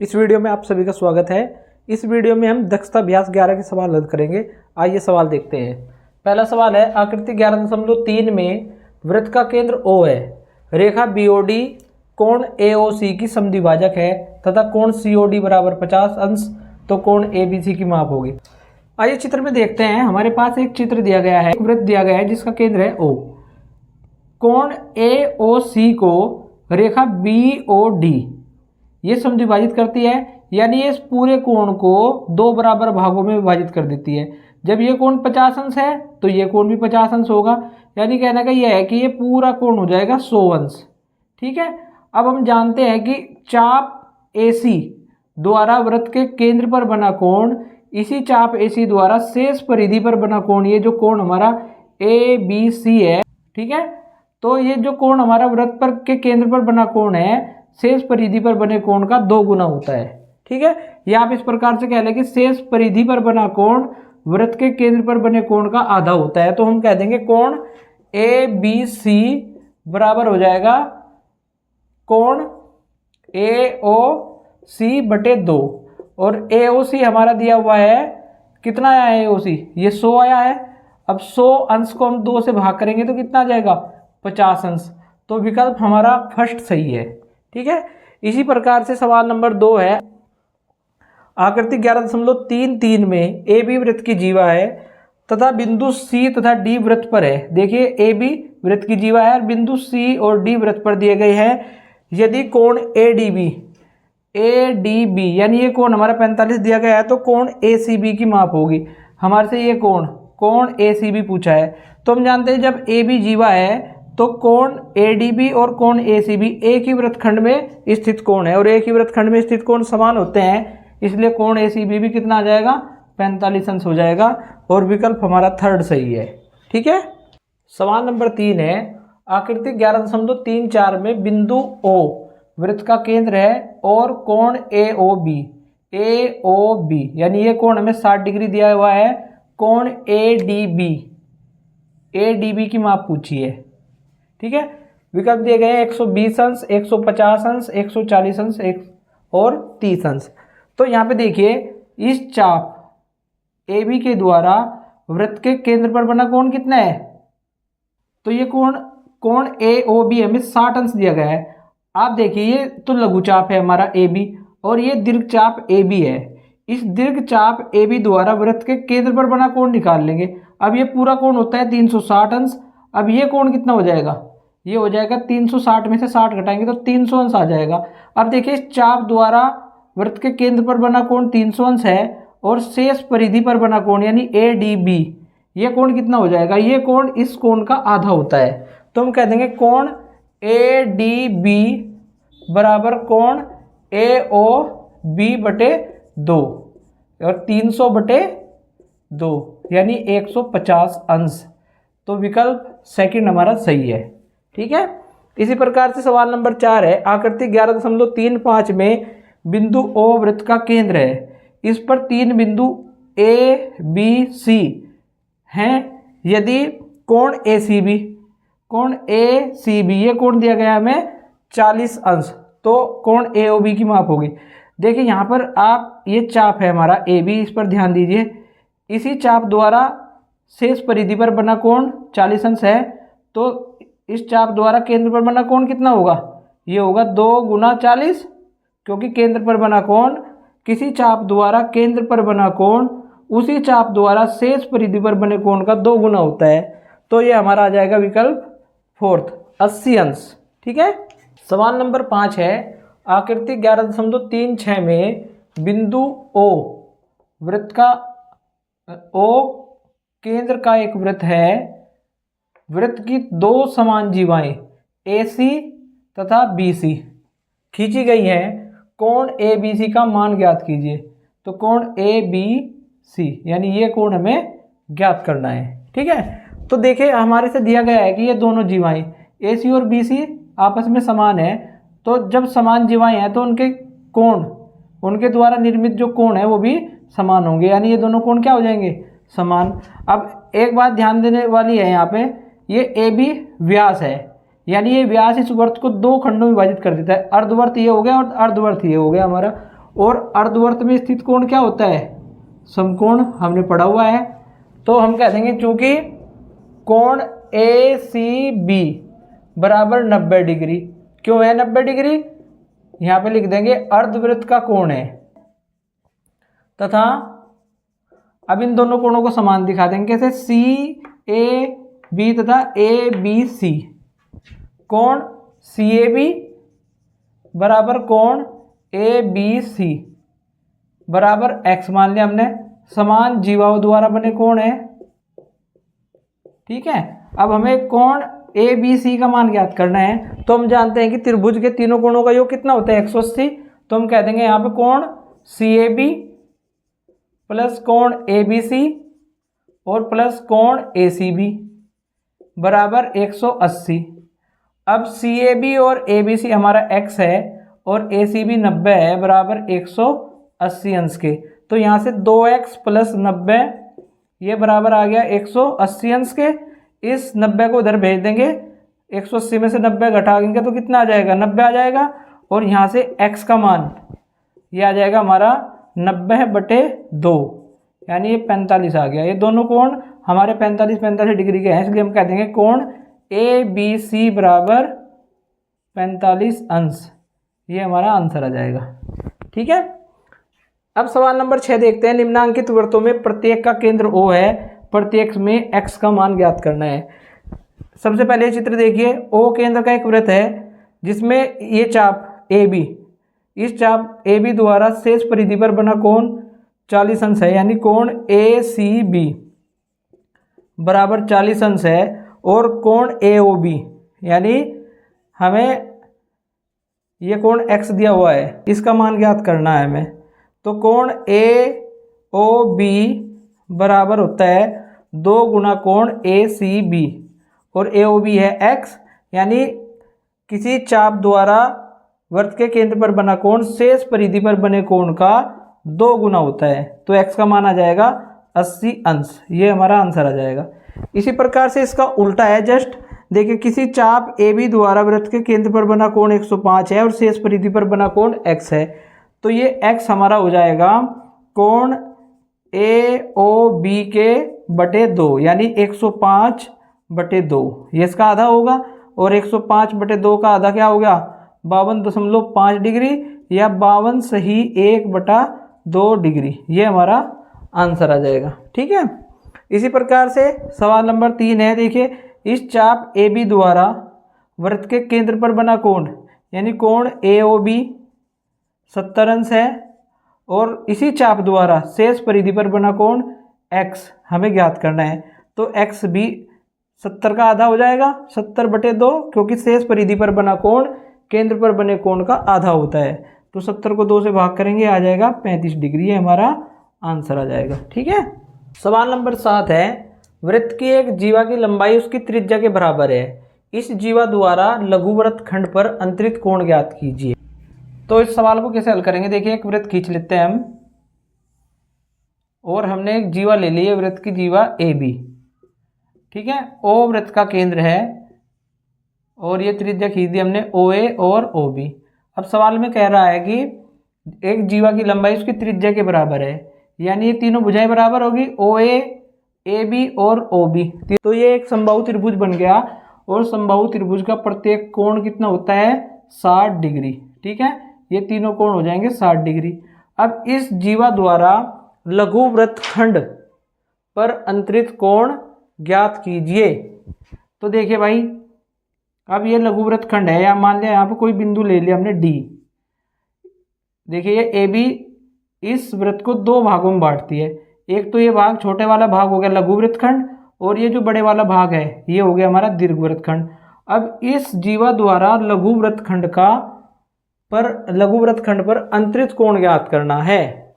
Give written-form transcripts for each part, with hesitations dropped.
इस वीडियो में आप सभी का स्वागत है। इस वीडियो में हम दक्षता अभ्यास 11 के सवाल हल करेंगे। आइए सवाल देखते हैं। पहला सवाल है, आकृति 11.3 में वृत्त का केंद्र O है, रेखा BOD कोण AOC की समद्विभाजक है तथा कोण COD बराबर 50 अंश, तो कोण ABC की माप होगी। आइए चित्र में देखते हैं। हमारे पास एक चित्र दिया गया है, एक वृत्त दिया गया है जिसका केंद्र है O। कोण AOC को रेखा BOD ये समद्विभाजित करती है, यानी ये इस पूरे कोण को दो बराबर भागों में विभाजित कर देती है। जब ये कोण 50 अंश है तो ये कोण भी 50 अंश होगा, यानी कहने का यह है कि ये पूरा कोण हो जाएगा 100 अंश। ठीक है। अब हम जानते हैं कि चाप AC द्वारा वृत्त के केंद्र पर बना कोण इसी चाप AC द्वारा शेष परिधि पर बना कोण, ये जो कोण हमारा ABC है, ठीक है, तो ये जो कोण हमारा वृत्त पर के केंद्र पर बना कोण है शेष परिधि पर बने कोण का 2 गुना होता है। ठीक है, या आप इस प्रकार से कह लें कि शेष परिधि पर बना कोण वृत्त के केंद्र पर बने कोण का आधा होता है। तो हम कह देंगे कोण ABC बराबर हो जाएगा कोण AOC बटे 2, और AOC हमारा दिया हुआ है, कितना आया है AOC, ये 100 आया है। अब 100 अंश को हम 2 से भाग करेंगे तो कितना आ जाएगा, 50 अंश। तो विकल्प हमारा फर्स्ट सही है। ठीक है। इसी प्रकार से सवाल नंबर 2 है, आकृति 11.33 में AB वृत्त की जीवा है तथा बिंदु C तथा D वृत्त पर है। देखिए AB वृत्त की जीवा है और बिंदु C और D वृत्त पर दिए गए हैं। यदि कोण ADB यानी ये कोण हमारा 45 दिया गया है, तो कोण ACB की माप होगी। हमारे से ये कोण ACB पूछा है, तो हम जानते हैं जब AB जीवा है तो कोण ADB और कोण ACB एक ही वृत्तखंड में स्थित कोण है, और एक ही वृत्तखंड में स्थित कोण समान होते हैं, इसलिए कोण ACB भी कितना आ जाएगा, 45 अंश हो जाएगा, और विकल्प हमारा थर्ड सही है। ठीक है। सवाल नंबर 3 है, आकृति 11.34 में बिंदु O वृत्त का केंद्र है और कोण AOB यानी ये कोण हमें 60 डिग्री दिया हुआ है। कोण ADB की माप पूछी है। ठीक है। विकल्प दिए गए हैं 120 अंश, 150 अंश, 140 अंश और 30 अंश। तो यहाँ पे देखिए, इस चाप AB के द्वारा वृत्त के केंद्र पर बना कोण कितना है, तो ये कोण AOB हमें 60 अंश दिया गया है। आप देखिए, ये तो लघु चाप है हमारा AB और ये दीर्घ चाप AB है। इस दीर्घ चाप AB द्वारा वृत्त के केंद्र पर बना कोण निकाल लेंगे। अब ये पूरा कोण होता है 360 अंश। अब ये कोण कितना हो जाएगा, ये हो जाएगा 360 में से 60 घटाएंगे तो 300 अंश आ जाएगा। अब देखिए, इस चाप द्वारा वृत्त के केंद्र पर बना कोण 300 अंश है और शेष परिधि पर बना कोण यानी ADB, ये कोण कितना हो जाएगा, ये कोण इस कोण का आधा होता है। तो हम कह देंगे कोण ADB बराबर कोण AOB बटे 2 और 300 बटे 2 यानी 150 अंश। तो विकल्प सेकंड हमारा सही है। ठीक है। इसी प्रकार से सवाल नंबर 4 है, आकृति 11.35 में बिंदु O वृत्त का केंद्र है। इस पर 3 बिंदु ABC हैं। यदि कोण ACB ये कोण दिया गया हमें 40 अंश, तो कोण AOB की माप होगी। देखिए यहाँ पर आप, ये चाप है हमारा AB, इस पर ध्यान दीजिए। इसी चाप द्वारा शेष परिधि पर बना कोण 40 अंश है, तो इस चाप द्वारा केंद्र पर बना कोण कितना होगा, ये होगा 2 गुना 40, क्योंकि केंद्र पर बना कोण किसी चाप द्वारा केंद्र पर बना कोण उसी चाप द्वारा शेष परिधि पर बने कोण का 2 गुना होता है। तो ये हमारा आ जाएगा विकल्प फोर्थ, 80 अंश। ठीक है। सवाल नंबर 5 है, आकृति 11.36 में बिंदु O वृत्त का O केंद्र का एक वृत्त है। वृत्त की 2 समान जीवाएं AC तथा BC खींची गई हैं। कोण ABC का मान ज्ञात कीजिए। तो कोण ABC यानी ये कोण हमें ज्ञात करना है। ठीक है। तो देखिए, हमारे से दिया गया है कि ये दोनों जीवाएं AC और BC आपस में समान है, तो जब समान जीवाएं हैं तो उनके कोण, उनके द्वारा निर्मित जो कोण है वो भी समान होंगे, यानी ये दोनों कोण क्या हो जाएंगे, समान। अब एक बात ध्यान देने वाली है, यहाँ पे ये AB व्यास है, यानी ये व्यास इस वर्त को 2 खंडों में विभाजित कर देता है। अर्धवर्त ये हो गया और अर्धवर्त ये हो गया हमारा, और अर्धवृत्त में स्थित कोण क्या होता है? समकोण, हमने पढ़ा हुआ है। तो हम कह देंगे चूंकि कोण ACB बराबर 90 डिग्री, क्यों है 90 डिग्री? यहाँ पे लिख देंगे अर्धवृत्त का कोण है, तथा अब इन दोनों कोणों को समान दिखा देंगे कैसे? CAB तथा ABC, कोण CAB बराबर कोण ABC बराबर x मान लिया हमने, समान जीवाओं द्वारा बने कोण है। ठीक है, अब हमें कोण ABC का मान ज्ञात करना है। तो हम जानते हैं कि त्रिभुज के तीनों कोणों का योग कितना होता है? 180। तो हम कह देंगे यहाँ पे कोण CAB प्लस कोण ABC और प्लस कोण ACB बराबर 180। अब CAB और ABC हमारा x है और ACB 90 है, बराबर 180 अंश के। तो यहाँ से 2x प्लस 90 ये बराबर आ गया 180 अंश के। इस 90 को उधर भेज देंगे, 180 में से 90 घटा देंगे तो कितना आ जाएगा? 90 आ जाएगा। और यहाँ से x का मान ये आ जाएगा हमारा 90/2, यानी ये 45 आ गया। ये दोनों कोण हमारे 45 डिग्री के हैं, इसलिए हम कह देंगे कोण ABC बराबर 45 अंश। ये हमारा आंसर आ जाएगा। ठीक है, अब सवाल नंबर 6 देखते हैं। निम्नांकित वृत्तों में प्रत्येक का केंद्र O है, प्रत्येक में x का मान ज्ञात करना है। सबसे पहले चित्र देखिए, O केंद्र का एक वृत्त है जिसमें ये चाप AB, इस चाप AB द्वारा शेष परिधि पर बना कोण 40 अंश है, यानी कोण ACB बराबर 40 अंश है। और कोण AOB, यानी हमें ये कोण x दिया हुआ है, इसका मान ज्ञात करना है हमें। तो कोण AOB बराबर होता है 2 गुना कोण ACB, और AOB है x, यानी किसी चाप द्वारा वृत्त के केंद्र पर बना कोण शेष परिधि पर बने कोण का 2 गुना होता है। तो x का मान आ जाएगा 80 अंश। ये हमारा आंसर आ जाएगा। इसी प्रकार से इसका उल्टा है, जस्ट देखिए, किसी चाप AB द्वारा वृत्त के केंद्र पर बना कोण 105 है और शेष परिधि पर बना कोण x है। तो ये x हमारा हो जाएगा कोण AOB के बटे 2, यानी 105/2, ये इसका आधा होगा। और 105/2 का आधा क्या हो गया? 52.5 डिग्री, या 52 सही 1/2 डिग्री। ये हमारा आंसर आ जाएगा। ठीक है, इसी प्रकार से सवाल नंबर 3 है। देखिए, इस चाप AB द्वारा वृत्त के केंद्र पर बना कोण, यानी कोण AOB 70 अंश है, और इसी चाप द्वारा शेष परिधि पर बना कोण x हमें ज्ञात करना है। तो x भी 70 का आधा हो जाएगा, 70/2, क्योंकि शेष परिधि पर बना कोण केंद्र पर बने कोण का आधा होता है। तो 70 को 2 से भाग करेंगे, आ जाएगा 35 डिग्री। ये हमारा आंसर आ जाएगा। ठीक है, सवाल नंबर 7 है। वृत्त की एक जीवा की लंबाई उसकी त्रिज्या के बराबर है, इस जीवा द्वारा लघुवृत्त खंड पर अंतरित कोण ज्ञात कीजिए। तो इस सवाल को कैसे हल करेंगे? देखिए, एक वृत्त खींच लेते हैं हम, और हमने एक जीवा ले ली है, वृत्त की जीवा AB। ठीक है, O वृत्त का केंद्र है, और ये त्रिज्या खींच दी हमने OA और OB। अब सवाल में कह रहा है कि एक जीवा की लंबाई उसकी त्रिज्या के बराबर है, यानी ये तीनों भुजाएं बराबर होगी, OA, AB और OB। तो ये एक समबाहु त्रिभुज बन गया, और समबाहु त्रिभुज का प्रत्येक कोण कितना होता है? 60 डिग्री। ठीक है, ये तीनों कोण हो जाएंगे 60 डिग्री। अब इस जीवा द्वारा लघुवृत्त खंड पर अंतरित कोण ज्ञात कीजिए। तो देखिए भाई, अब ये लघुवृत्त खंड है, या मान लिया यहाँ पे कोई बिंदु ले लिया हमने D। देखिए, ये AB इस वृत्त को 2 भागों में बांटती है। एक तो ये भाग, छोटे वाला भाग हो गया लघुवृत्त खंड, और ये जो बड़े वाला भाग है ये हो गया हमारा दीर्घवृत्त खंड। अब इस जीवा द्वारा लघुवृत्त खंड पर अंतरित कोण ज्ञात करना है।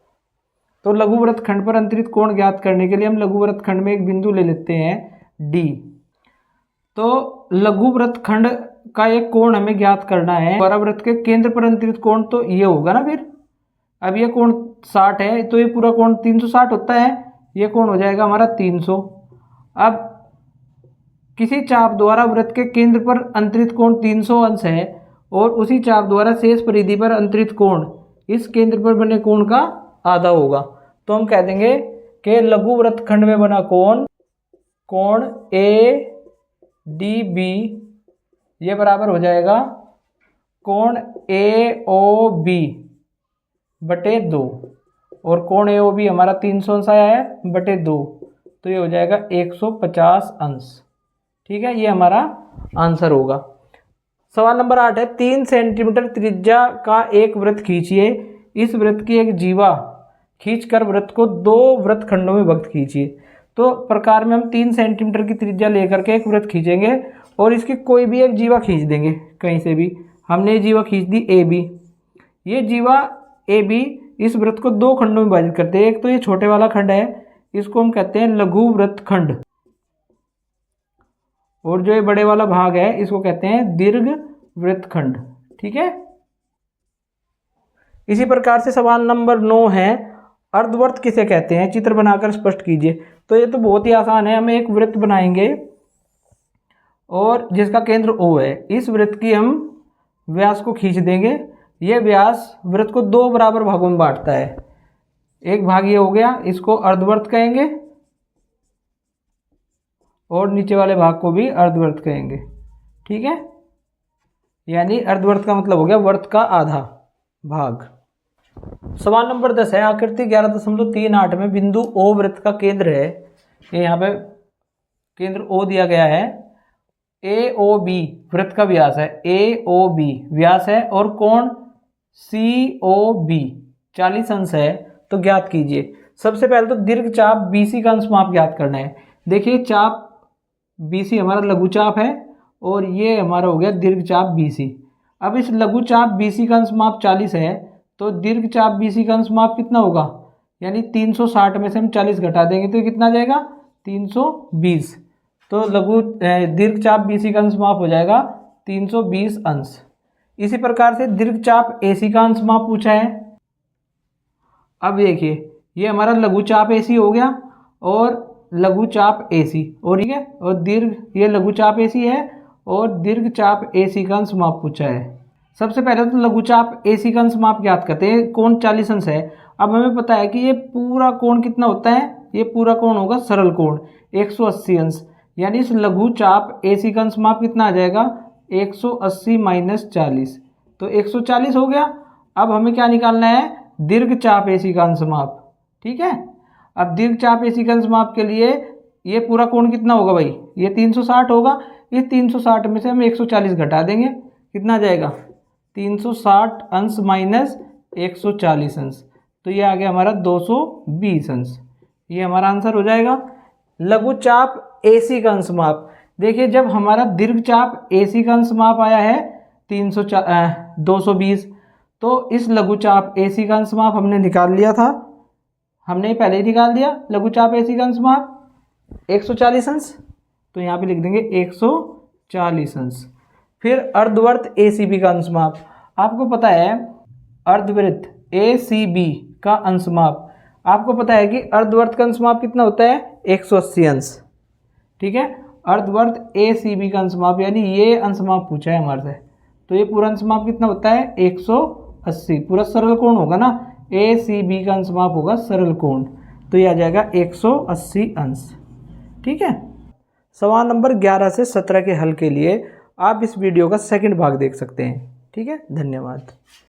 तो लघुवृत्त खंड पर अंतरित कोण ज्ञात करने के लिए हम लघुवृत्त खंड में एक बिंदु ले लेते हैं D। तो लघुवृत्त खंड का एक कोण हमें ज्ञात करना है, वृत्त के केंद्र पर अंतरित कोण तो ये होगा ना। फिर अब ये कोण 60 है, तो ये पूरा कोण 360 होता है, ये कोण हो जाएगा हमारा 300। अब किसी चाप द्वारा वृत्त के केंद्र पर अंतरित कोण 300 अंश है, और उसी चाप द्वारा शेष परिधि पर अंतरित कोण इस केंद्र पर बने कोण का आधा होगा। तो हम कह देंगे कि लघु वृत्तखंड में बना कोण ADB ये बराबर हो जाएगा कोण AOB बटे 2, और कोण AOB हमारा 300 अंश आया है बटे 2, तो ये हो जाएगा 150 अंश। ठीक है, ये हमारा आंसर होगा। सवाल नंबर 8 है 3 सेंटीमीटर त्रिज्या का एक वृत्त खींचिए। इस वृत्त की एक जीवा खींचकर वृत्त को 2 वृत्तखंडों में विभक्त कीजिए। तो प्रकार में हम 3 सेंटीमीटर की त्रिज्या लेकर के एक वृत्त खींचेंगे और इसकी कोई भी एक जीवा खींच देंगे कहीं से भी। हमने ये जीवा खींच दी AB। ये जीवा AB इस वृत्त को 2 खंडों में विभाजित करते हैं। एक तो ये छोटे वाला खंड है, इसको हम कहते हैं लघु वृत्तखंड, और जो ये बड़े वाला भाग है इसको कहते हैं दीर्घ वृत्तखंड। ठीक है। इसी प्रकार से सवाल नंबर 9 है अर्धवृत्त किसे कहते हैं, चित्र बनाकर स्पष्ट कीजिए। तो ये तो बहुत ही आसान है। हम एक वृत्त बनाएंगे और जिसका केंद्र O है। इस वृत्त की हम व्यास को खींच देंगे। ये व्यास वृत्त को 2 बराबर भागों में बांटता है। एक भाग ये हो गया, इसको अर्धवृत्त कहेंगे, और नीचे वाले भाग को भी अर्धवृत्त कहेंगे। ठीक है, यानी अर्धवृत्त का मतलब हो गया वृत्त का आधा भाग। सवाल नंबर 10 है आकृति 11.38 में बिंदु O वृत्त का केंद्र है। ये यहाँ पे केंद्र O दिया गया है। AOB वृत्त का व्यास है, AOB व्यास है, और कोण COB 40 अंश है। तो ज्ञात कीजिए। सबसे पहले तो दीर्घ चाप BC का अंश माप ज्ञात करना है। देखिए चाप BC हमारा लघु चाप है और ये हमारा हो गया दीर्घ चाप BC। अब इस लघु चाप BC का अंश माप 40 है, तो दीर्घ चाप BC का अंश माप कितना होगा, यानी 360 में से हम 40 घटा देंगे तो कितना आ जाएगा 320। तो लघु दीर्घ चाप BC का अंश माप हो जाएगा 320 अंश। इसी प्रकार से दीर्घ चाप AC का अंश माप पूछा है। अब देखिए ये हमारा लघु चाप AC हो गया और लघु चाप AC, और ठीक है, और दीर्घ ये लघु चाप AC है और दीर्घ चाप AC का अंश माप पूछा है। सबसे पहले तो लघु चाप AC का अंश माप ज्ञात करते हैं। कोण 40 अंश है। अब हमें पता है कि ये पूरा कोण कितना होता है, ये पूरा कोण होगा सरल कोण 180 अंश, यानी इस लघु चाप AC का अंश माप कितना आ जाएगा 180 माइनस 40, तो 140 हो गया। अब हमें क्या निकालना है, दीर्घ चाप AC का अंश माप। ठीक है, अब दीर्घ चाप AC का अंश माप के लिए ये पूरा कोण कितना होगा भाई, ये 360 होगा। इस 360 में से हम 140 घटा देंगे, कितना आ जाएगा 360 अंश माइनस 140 अंश, तो ये आ गया हमारा 220 अंश। ये हमारा आंसर हो जाएगा। लघु चाप AC का अंश माप, देखिए जब हमारा दीर्घ चाप AC का अंश माप आया है 220, तो इस लघु चाप AC का अंश माप हमने निकाल लिया था, हमने पहले ही निकाल दिया। लघु चाप AC का अंश माप 140 अंश, तो यहाँ पे लिख देंगे 140 अंश। फिर अर्धवृत्त ACB का अंश माप, आपको पता है अर्धवृत्त ACB का अंश माप, आपको पता है कि अर्धवृत्त का अंश माप कितना होता है 180 अंश। ठीक है, अर्धवृत्त ACB का अंश माप, यानी ये अंश माप पूछा है हमारे से, तो ये पूरा अंश माप कितना होता है 180। पूरा सरल कोण होगा ना, ACB का अंश माप होगा सरल कोण, तो ये आ जाएगा 180 अंश। ठीक है। सवाल नंबर 11 से 17 के हल के लिए आप इस वीडियो का सेकंड भाग देख सकते हैं। ठीक है, धन्यवाद।